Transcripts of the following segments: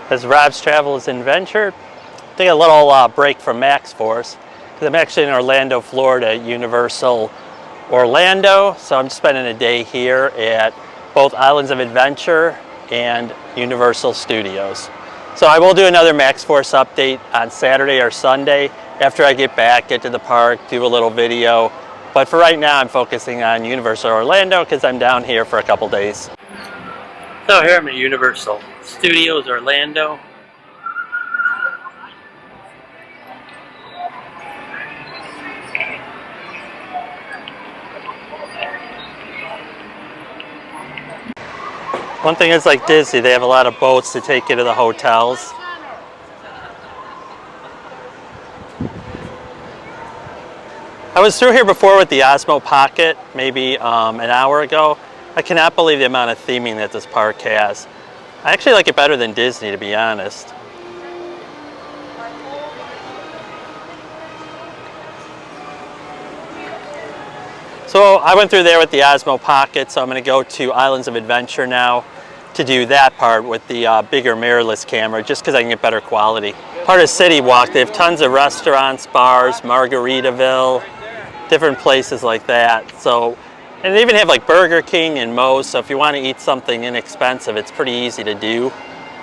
As Rob's Travels and Adventure, take a little break from Max Force because I'm actually in Orlando, Florida at Universal Orlando. So I'm spending a day here at both Islands of Adventure and Universal Studios. So I will do another Max Force update on Saturday or Sunday after I get back, get to the park, do a little video. But for right now, I'm focusing on Universal Orlando because I'm down here for a couple days. So here I'm at Universal Studios Orlando. One thing is like Disney, they have a lot of boats to take you to the hotels. I was through here before with the OSMO Pocket, maybe an hour ago. I cannot believe the amount of theming that this park has. I actually like it better than Disney, to be honest. So I went through there with the OSMO Pocket, so I'm going to go to Islands of Adventure now to do that part with the bigger mirrorless camera, just because I can get better quality. Part of City Walk, they have tons of restaurants, bars, Margaritaville, different places like that. So, and they even have like Burger King and Moe's, so if you want to eat something inexpensive, it's pretty easy to do.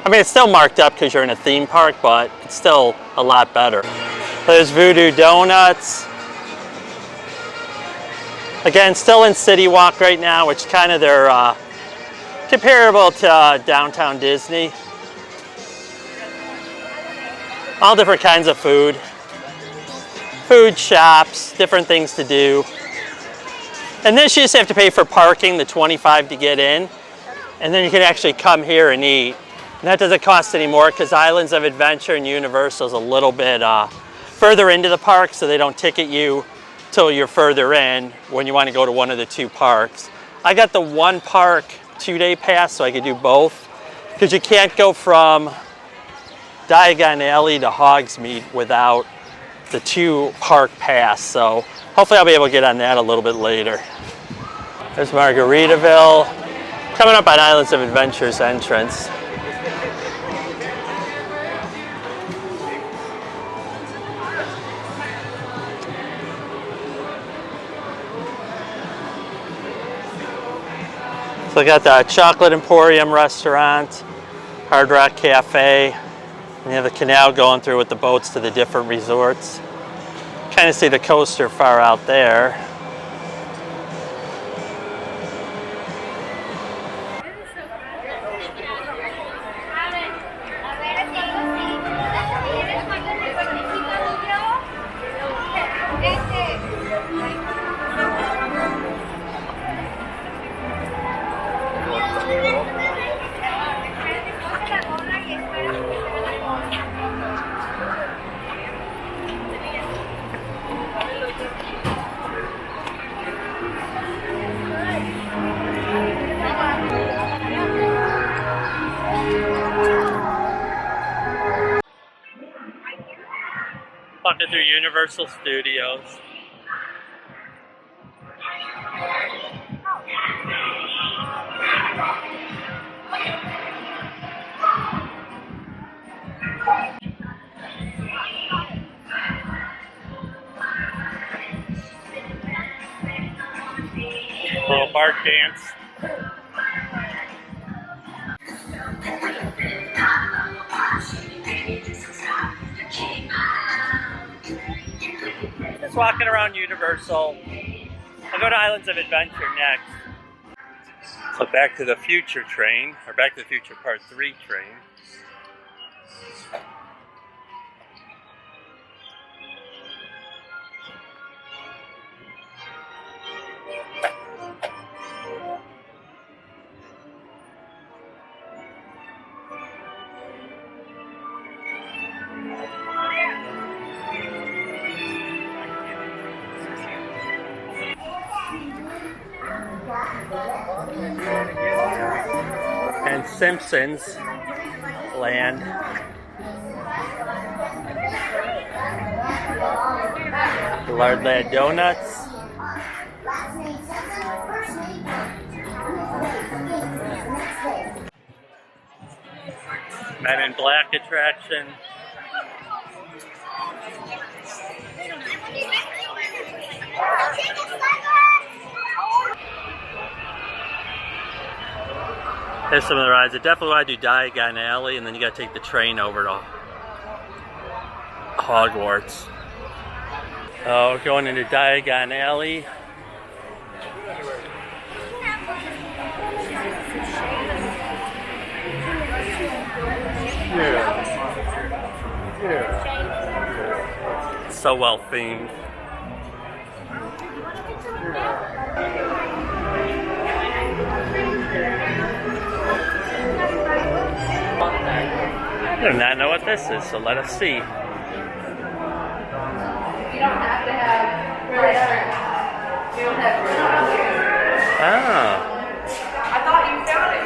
I mean, it's still marked up because you're in a theme park, but it's still a lot better. There's Voodoo Donuts. Again, still in City Walk right now, which kind of they're comparable to downtown Disney. All different kinds of food. Food shops, different things to do. And this you just have to pay for parking, the $25 to get in. And then you can actually come here and eat. And that doesn't cost any more because Islands of Adventure and Universal is a little bit further into the park, so they don't ticket you till you're further in when you want to go to one of the two parks. I got the one park 2-day pass so I could do both because you can't go from Diagon Alley to Hogsmeade without the 2 park pass. So hopefully I'll be able to get on that a little bit later. There's Margaritaville. Coming up on Islands of Adventure's entrance. So I got the Chocolate Emporium restaurant, Hard Rock Cafe, and you have the canal going through with the boats to the different resorts. Kind of see the coaster far out there. Walking through Universal Studios. Little bark dance. Just walking around Universal. I'll go to Islands of Adventure next. So Back to the Future train, or Back to the Future Part 3 train. And Simpsons Land. Lard Lad Donuts. Men in Black attraction. There's some of the rides. I definitely want to do Diagon Alley, and then you got to take the train over to Hogwarts. Oh, we're going into Diagon Alley. So well themed. I do not know what this is, so let us see. You don't have to have you don't have Ah. I thought you found it.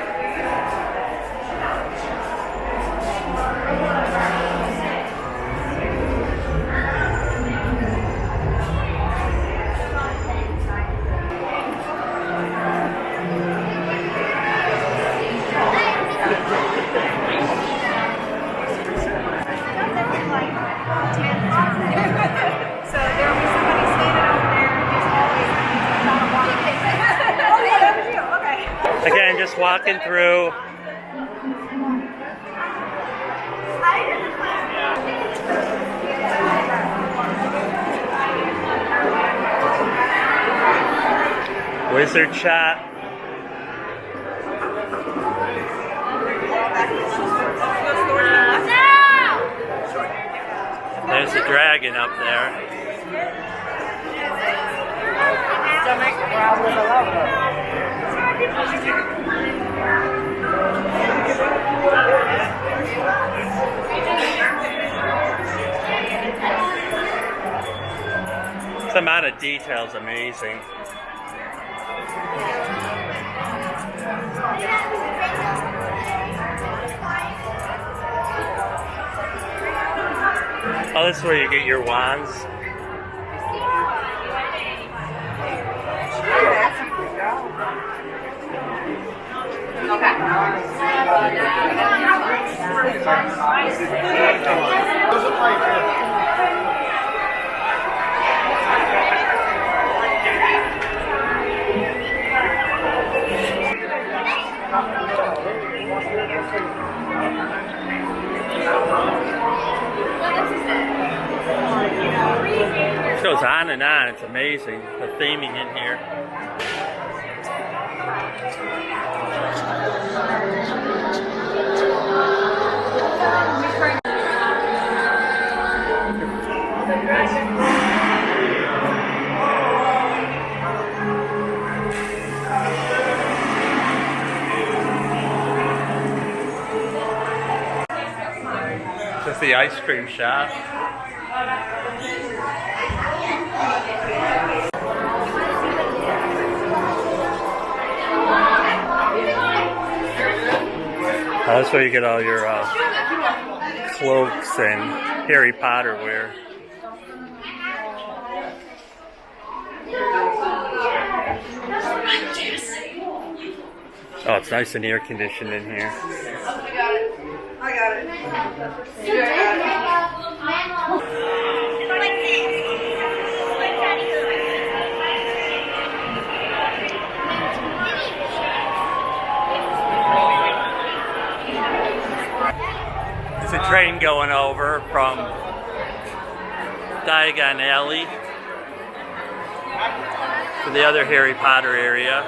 So there'll be somebody standing over there who's always oh yeah, that was you. Okay. Again, just walking through. Wizard Shop. There's a dragon up there. The amount of detail is amazing. Oh, this is where you get your wands. It goes on and on. It's amazing, the theming in here. Just the ice cream shop. That's where you get all your cloaks and Harry Potter wear. Oh, it's nice and air conditioned in here. I got it. There's a train going over from Diagon Alley to the other Harry Potter area.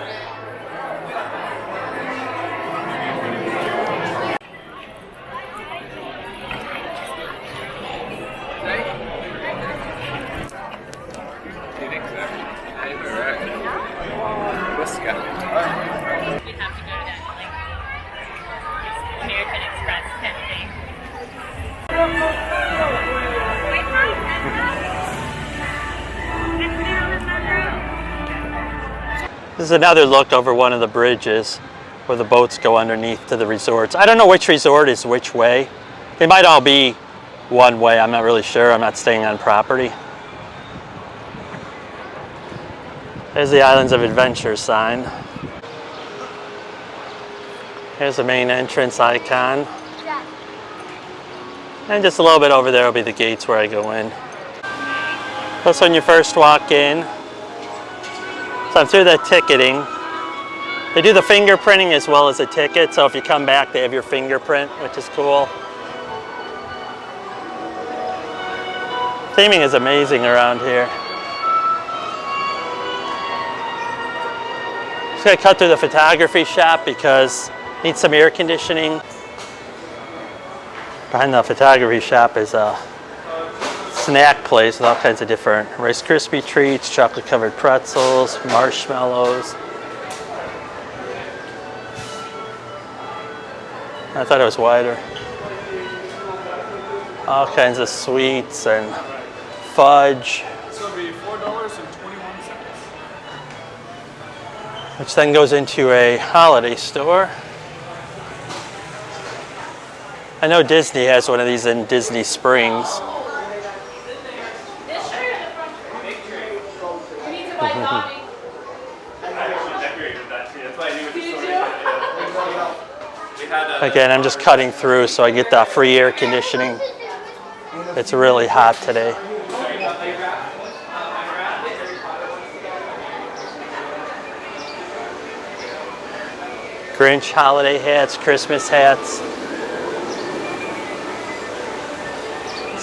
This is another look over one of the bridges where the boats go underneath to the resorts. I don't know which resort is which way. They might all be one way. I'm not really sure. I'm not staying on property. There's the Islands of Adventure sign. Here's the main entrance icon. And just a little bit over there will be the gates where I go in. That's when you first walk in. So I'm through the ticketing. They do the fingerprinting as well as a ticket, so if you come back, they have your fingerprint, which is cool. Theming is amazing around here. Just gotta cut through the photography shop because it needs some air conditioning. Behind the photography shop is a snack place with all kinds of different Rice Krispie treats, chocolate covered pretzels, marshmallows. I thought it was wider. All kinds of sweets and fudge. So it'll be $4.21. Which then goes into a holiday store. I know Disney has one of these in Disney Springs. Again, I'm just cutting through so I get the free air conditioning. It's really hot today. Grinch holiday hats, Christmas hats.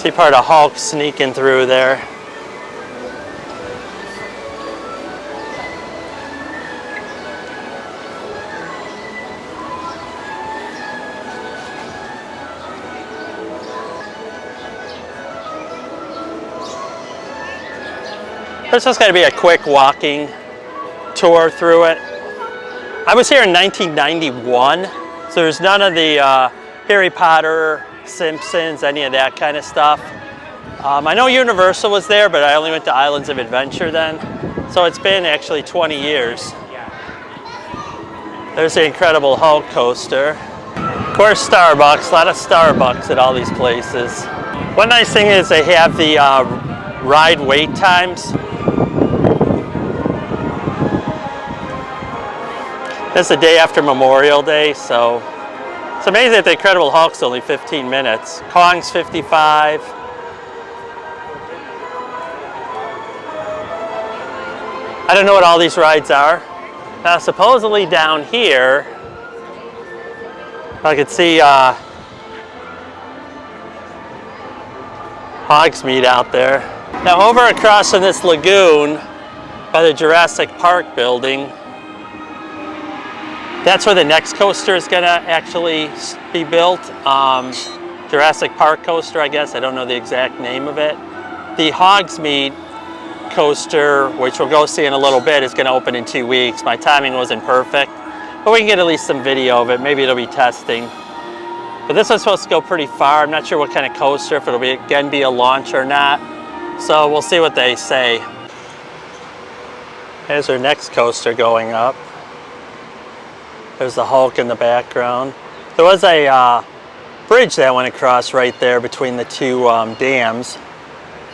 See part of Hulk sneaking through there. This is going to be a quick walking tour through it. I was here in 1991, so there's none of the Harry Potter, Simpsons, any of that kind of stuff. I know Universal was there, but I only went to Islands of Adventure then. So it's been actually 20 years. There's the Incredible Hulk coaster. Of course, Starbucks, a lot of Starbucks at all these places. One nice thing is they have the ride wait times. It's the day after Memorial Day, so it's amazing that the Incredible Hulk's only 15 minutes. Kong's 55. I don't know what all these rides are. Now, supposedly down here, I could see Hogsmeade out there. Now, over across in this lagoon by the Jurassic Park building, that's where the next coaster is going to actually be built. Jurassic Park coaster, I guess. I don't know the exact name of it. The Hogsmeade coaster, which we'll go see in a little bit, is going to open in 2 weeks. My timing wasn't perfect, but we can get at least some video of it. Maybe it'll be testing. But this one's supposed to go pretty far. I'm not sure what kind of coaster, if it'll be again be a launch or not. So we'll see what they say. There's our next coaster going up. There's the Hulk in the background. There was a bridge that went across right there between the two dams.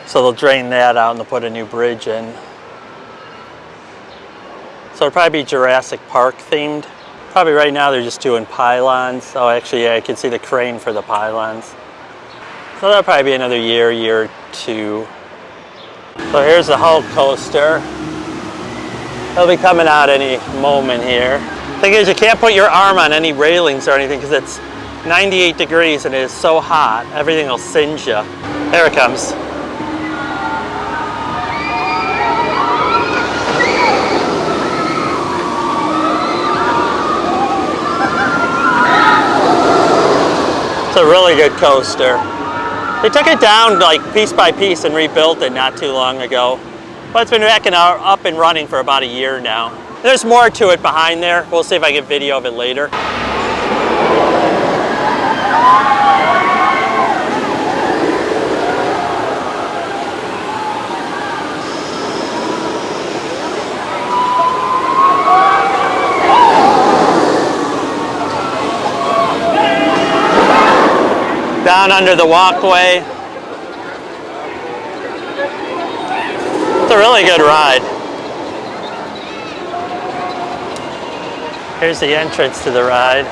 So they'll drain that out and they'll put a new bridge in. So it'll probably be Jurassic Park themed. Probably right now they're just doing pylons. Oh, actually, yeah, I can see the crane for the pylons. So that'll probably be another year or two. So here's the Hulk coaster. It'll be coming out any moment here. Thing is, you can't put your arm on any railings or anything because it's 98 degrees and it is so hot. Everything will singe you. There it comes. It's a really good coaster. They took it down like piece by piece and rebuilt it not too long ago. But it's been back up and running for about a year now. There's more to it behind there. We'll see if I get video of it later. Down under the walkway. It's a really good ride. Here's the entrance to the ride.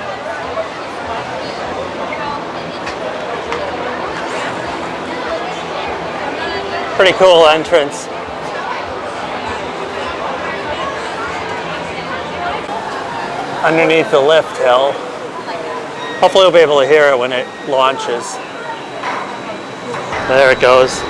Pretty cool entrance. Underneath the lift hill. Hopefully we'll be able to hear it when it launches. There it goes.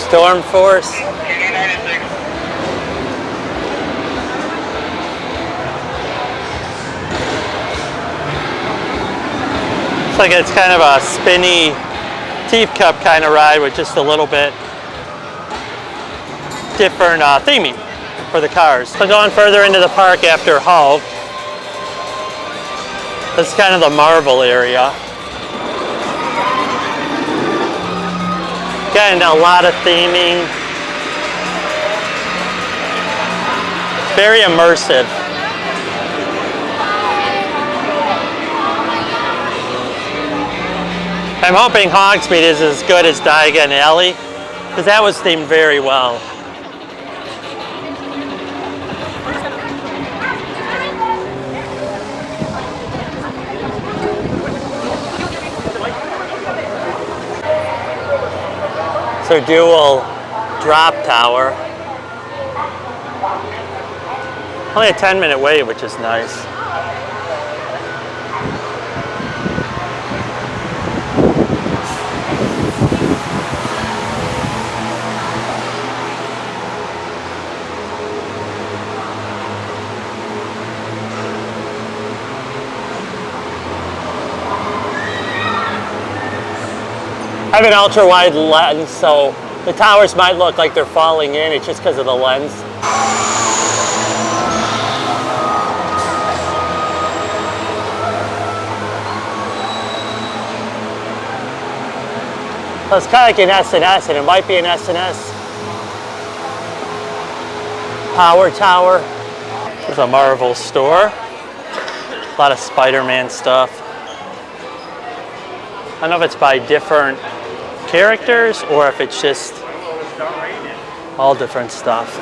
Storm Force. Looks like it's kind of a spinny teeth cup kind of ride with just a little bit different theming for the cars. So going further into the park after Hulk, this is kind of the Marvel area. Again, a lot of theming. Very immersive. I'm hoping Hogsmeade is as good as Diagon Alley, because that was themed very well. So dual drop tower. Only a 10-minute wait, which is nice. I have an ultra-wide lens, so the towers might look like they're falling in. It's just because of the lens. So it's kind of like an S&S, and it might be an S&S. Power tower. This is a Marvel store. A lot of Spider-Man stuff. I don't know if it's by different characters or if it's just all different stuff.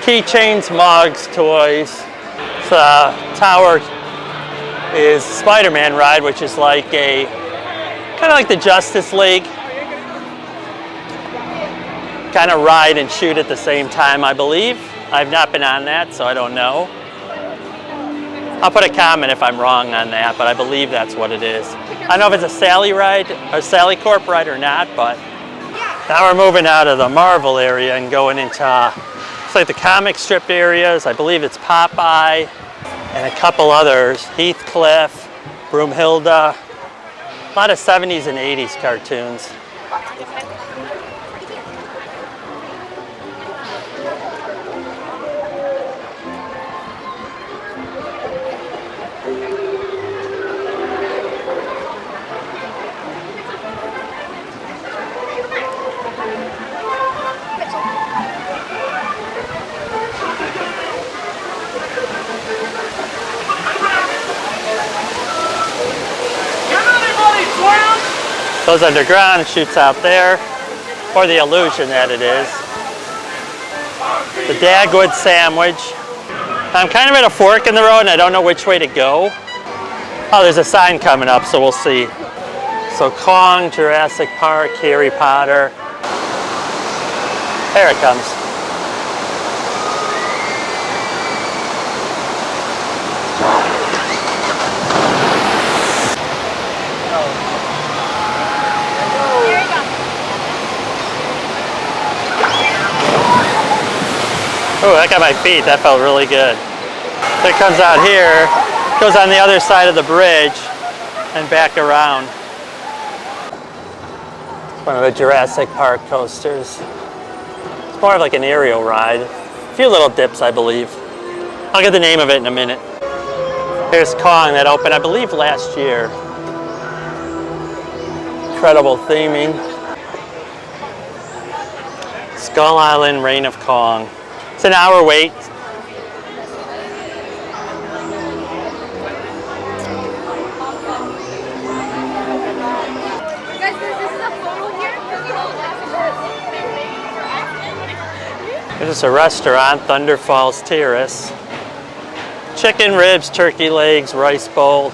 Keychains, mugs, toys. The tower is Spider-Man ride, which is like a kind of like the Justice League kind of ride and shoot at the same time, I believe. I've not been on that, so I don't know. I'll put a comment if I'm wrong on that, but I believe that's what it is. I don't know if it's a Sally ride, or Sally Corp ride or not, but now we're moving out of the Marvel area and going into, it's like the comic strip areas. I believe it's Popeye and a couple others. Heathcliff, Broomhilda, a lot of 70s and 80s cartoons. Goes underground, shoots out there, or the illusion that it is. The Dagwood sandwich. I'm kind of at a fork in the road and I don't know which way to go. Oh, there's a sign coming up, so we'll see. So Kong, Jurassic Park, Harry Potter. There it comes. Oh, that got my feet. That felt really good. So it comes out here, goes on the other side of the bridge, and back around. One of the Jurassic Park coasters. It's more of like an aerial ride. A few little dips, I believe. I'll get the name of it in a minute. Here's Kong that opened, I believe, last year. Incredible theming. Skull Island, Reign of Kong. It's an hour wait. There's a restaurant, Thunder Falls Terrace. Chicken ribs, turkey legs, rice bowl.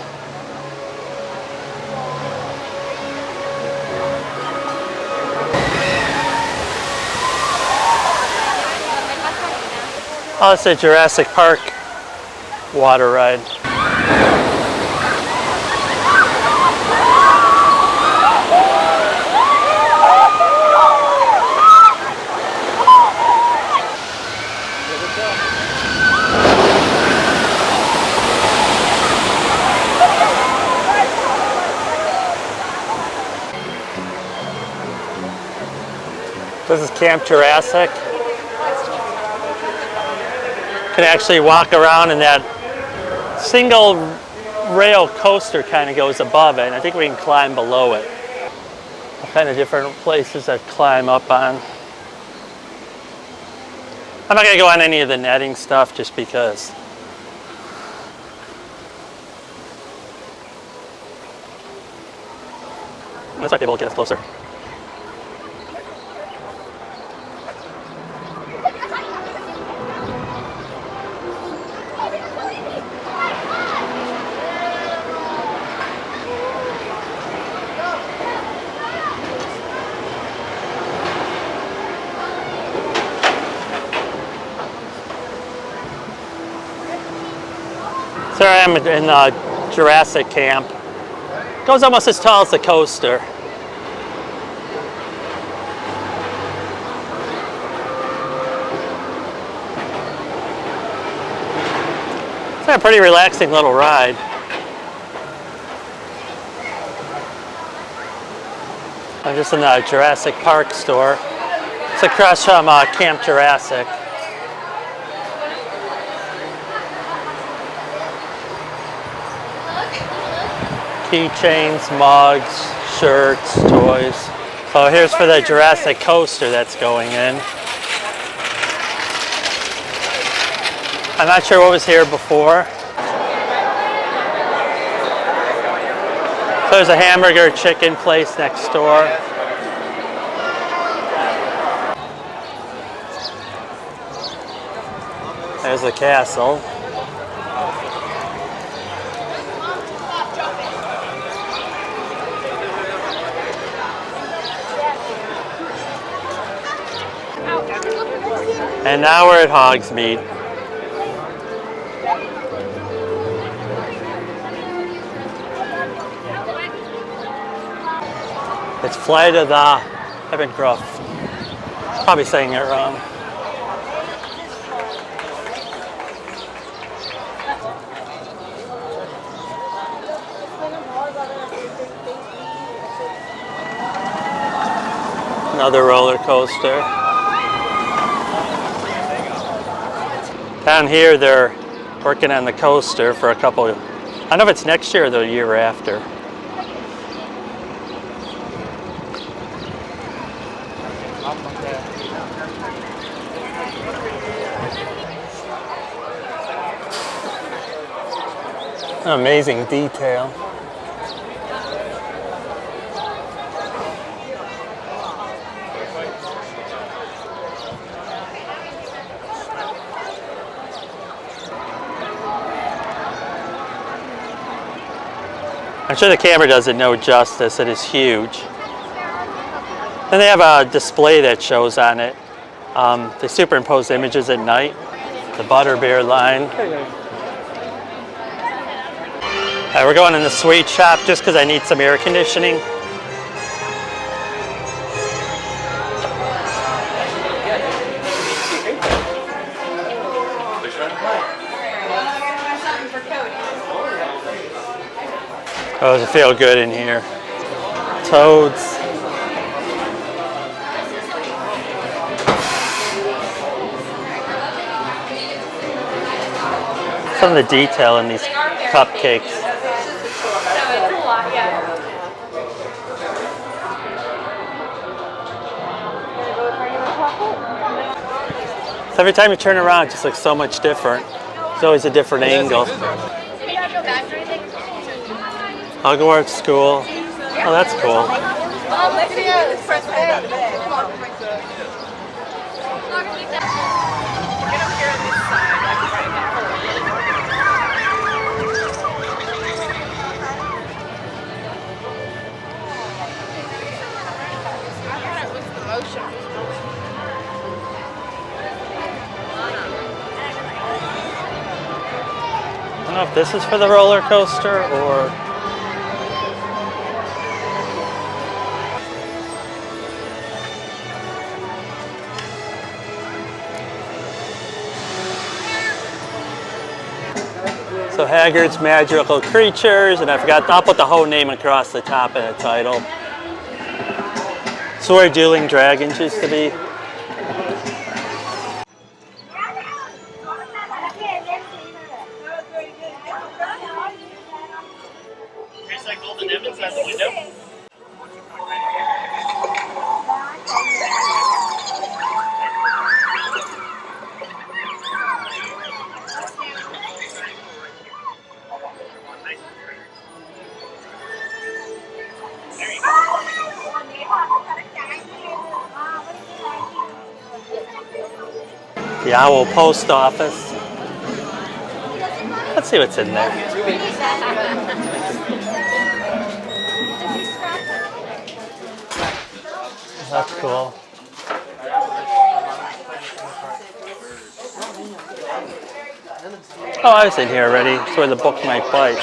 Oh, it's a Jurassic Park water ride. This is Camp Jurassic. You can actually walk around, and that single rail coaster kind of goes above it, and I think we can climb below it. All kind of different places to climb up on. I'm not going to go on any of the netting stuff just because. This might be able to get us closer. So I am in Jurassic Camp. It goes almost as tall as the coaster. It's a pretty relaxing little ride. I'm just in the Jurassic Park store. It's across from Camp Jurassic. Keychains, mugs, shirts, toys. So here's for the Jurassic coaster that's going in. I'm not sure what was here before. So there's a hamburger chicken place next door. There's the castle. And now we're at Hogsmeade. It's Flight of the Ebencroft. Probably saying it wrong. Another roller coaster. Down here, they're working on the coaster for a couple. I don't know if it's next year or the year after. Amazing detail. I'm sure the camera does it no justice. It is huge. And they have a display that shows on it. They superimpose images at night. The Butterbeer line. We're going in the sweet shop just because I need some air conditioning. Oh, does it feel good in here? Toads. Some of the detail in these cupcakes. So every time you turn around, it just looks so much different. It's always a different angle. Hogwarts School. Oh, that's cool. I don't know if this is for the roller coaster or... So Hagrid's Magical Creatures, and I forgot, I'll put the whole name across the top of the title. So where Dueling Dragons used to be. Tastes like golden M&Ms out the window. The Owl Post Office. Let's see what's in there. That's cool. Oh, I was in here already. It's where the book might bite.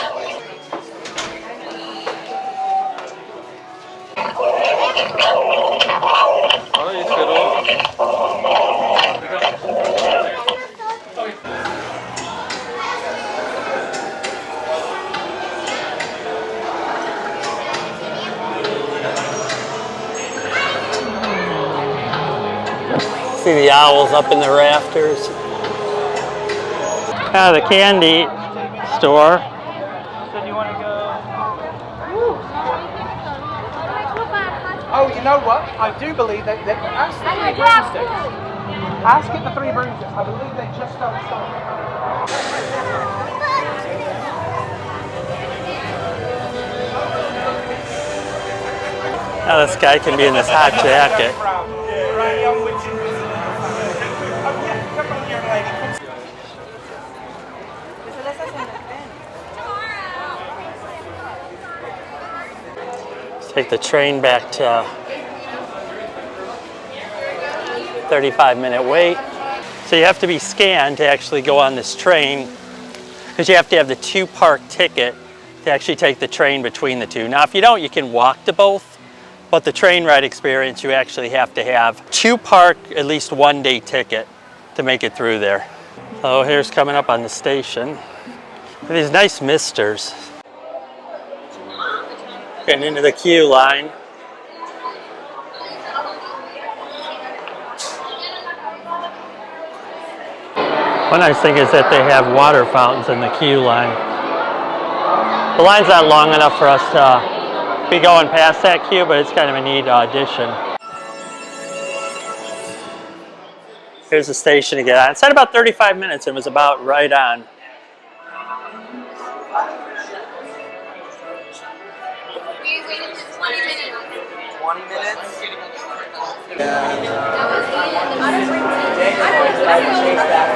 See the owls up in the rafters. The candy store. So do you want to go? Oh, you know what? I do believe that ask the three broomsticks. Ask at the three broomsticks. I believe they just don't stop. Now this guy can be in his hot jacket. Let's take the train back to 35-minute wait. So you have to be scanned to actually go on this train because you have to have the 2-park ticket to actually take the train between the two. Now if you don't, you can walk to both. But the train ride experience, you actually have to have 2-park, at least 1-day ticket to make it through there. Oh, here's coming up on the station. These nice misters. Getting into the queue line. One nice thing is that they have water fountains in the queue line. The line's not long enough for us to be going past that queue, but it's kind of a neat addition. Here's the station to get on. It said about 35 minutes and was about right on. We waited 20 minutes. 20 minutes? That was the other room. I don't know if that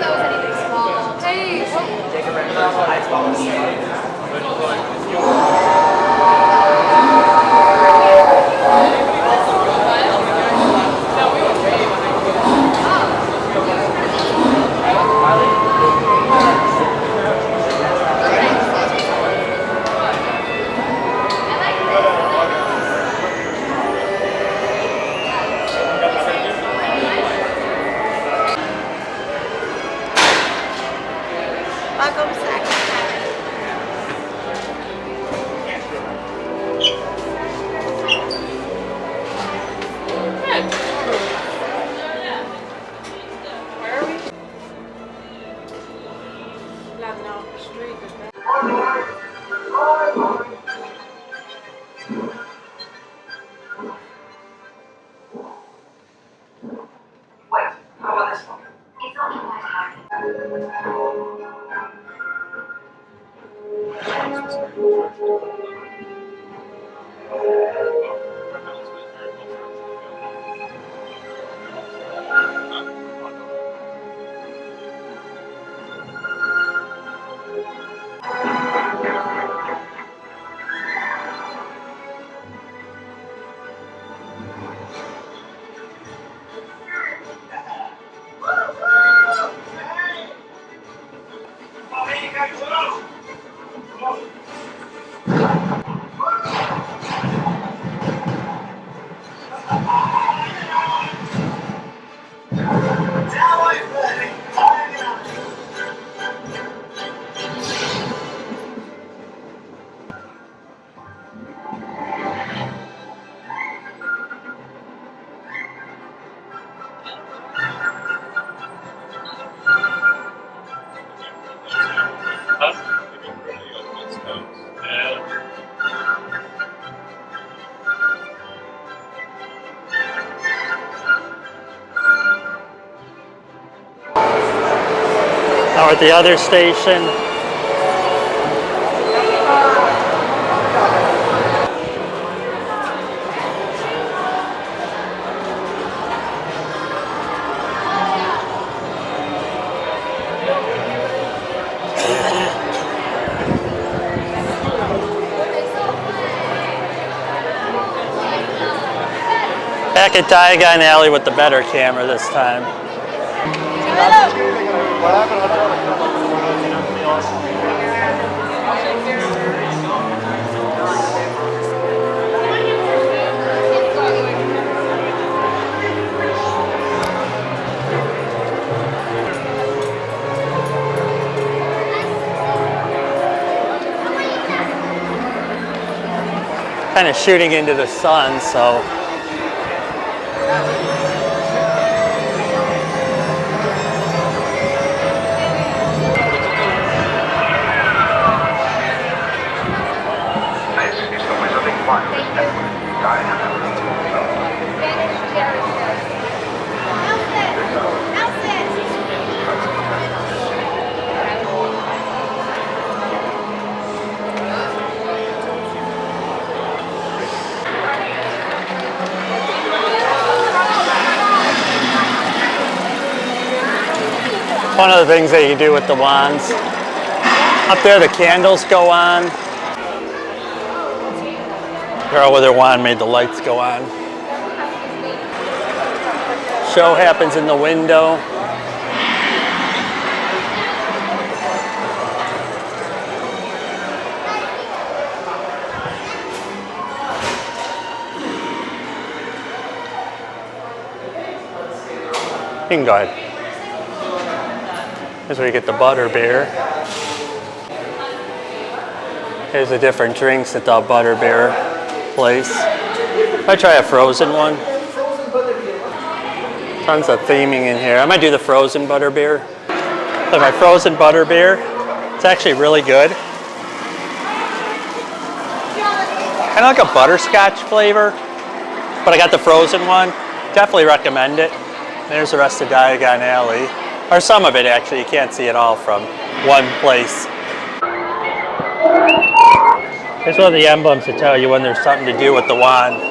was anything small. Hey! Jacob, remember high spot. heading off the street. Wait, how about this one? It's occupied, Harry. Now we're at the other station. Back at Diagon Alley with the better camera this time. Kind of shooting into the sun, so This is the Wizarding Wireless Network. one of the things that you do with the wands. Up there the candles go on. Girl with her wand made the lights go on. Show happens in the window. You can go ahead. Here's where you get the butter beer. Here's the different drinks at the butter beer place. I try a frozen one. Tons of theming in here. I might do the frozen butter beer. So my frozen butter beer, it's actually really good. Kind of like a butterscotch flavor, but I got the frozen one. Definitely recommend it. There's the rest of Diagon Alley. Or some of it, actually. You can't see it all from one place. Here's one of the emblems to tell you when there's something to do with the wand.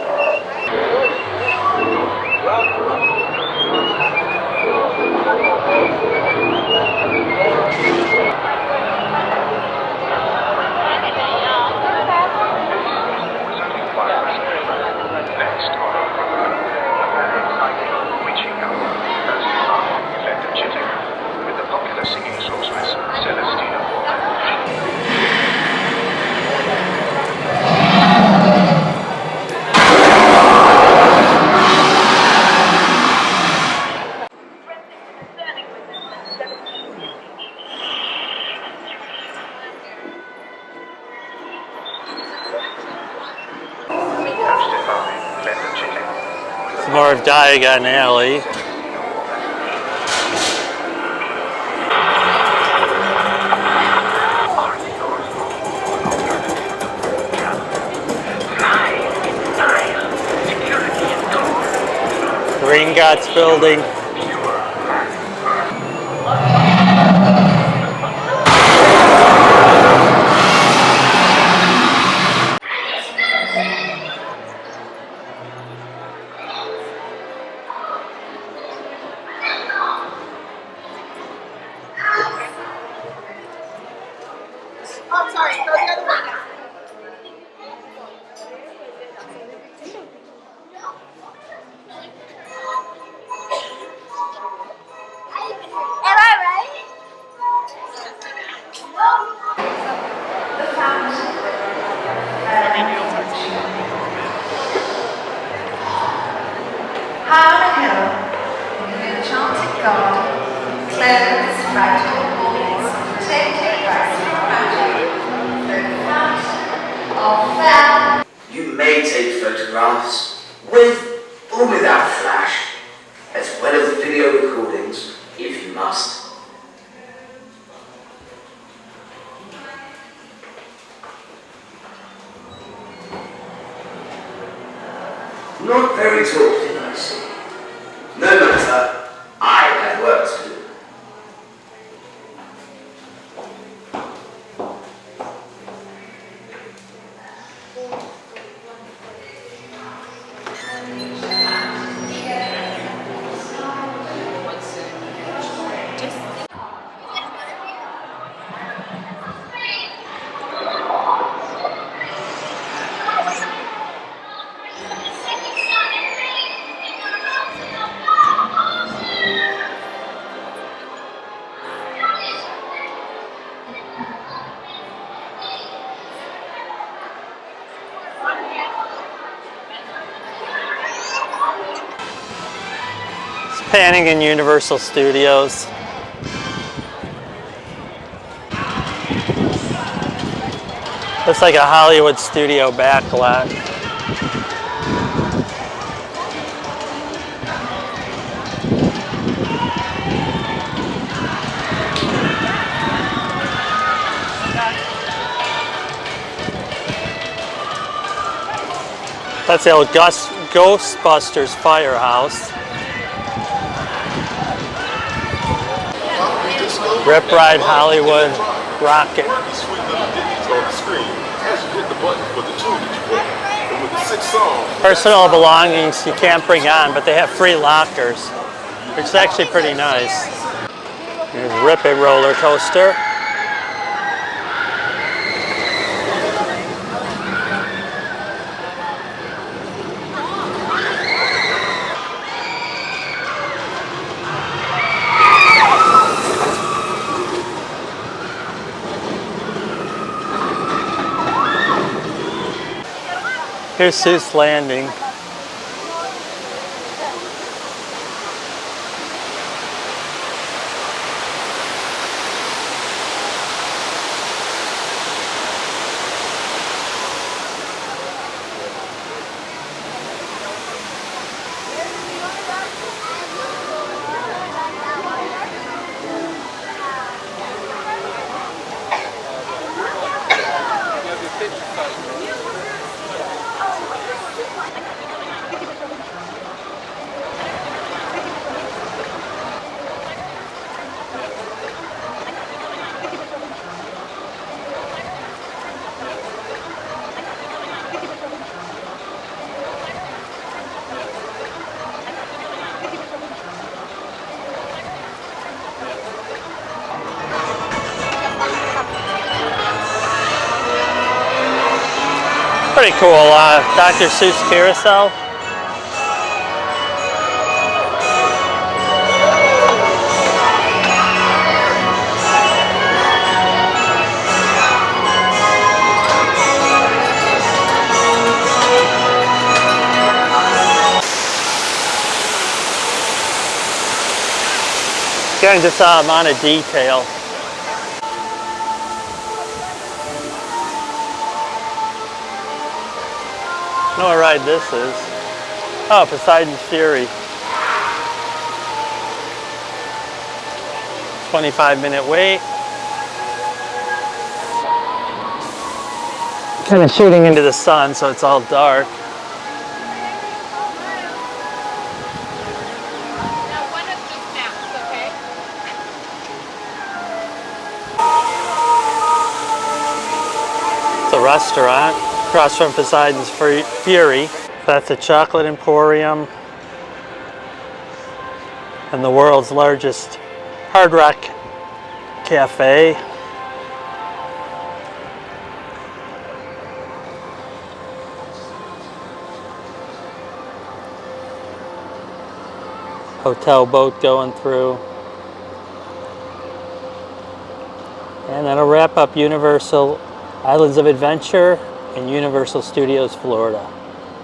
More of Diagon Alley. Gringotts building. Oh, sorry. Go the other way now. Am I right? High on a hill, in an enchanted garden, clothes, fragile walls, protected by strong magic, the fountain of fell. You may take photographs with or without flash, as well as video recordings if you must. Not very talkative, I see. No matter, I have work to do. Panning in Universal Studios. Looks like a Hollywood studio backlot. That's the old Ghostbusters firehouse. Rip Ride Hollywood Rocket. Personal belongings you can't bring on, but they have free lockers, which is actually pretty nice. Here's Rip It roller coaster. Here's Seuss Landing. Pretty cool, Dr. Seuss carousel. Getting just a amount of detail. I don't know what ride this is. Oh, Poseidon's Fury. 25-minute wait. Kind of shooting into the sun, so it's all dark. restaurant across from Poseidon's Fury. That's a chocolate emporium and the world's largest Hard Rock Cafe. Hotel boat going through. And that'll wrap up Universal Islands of Adventure and Universal Studios Florida.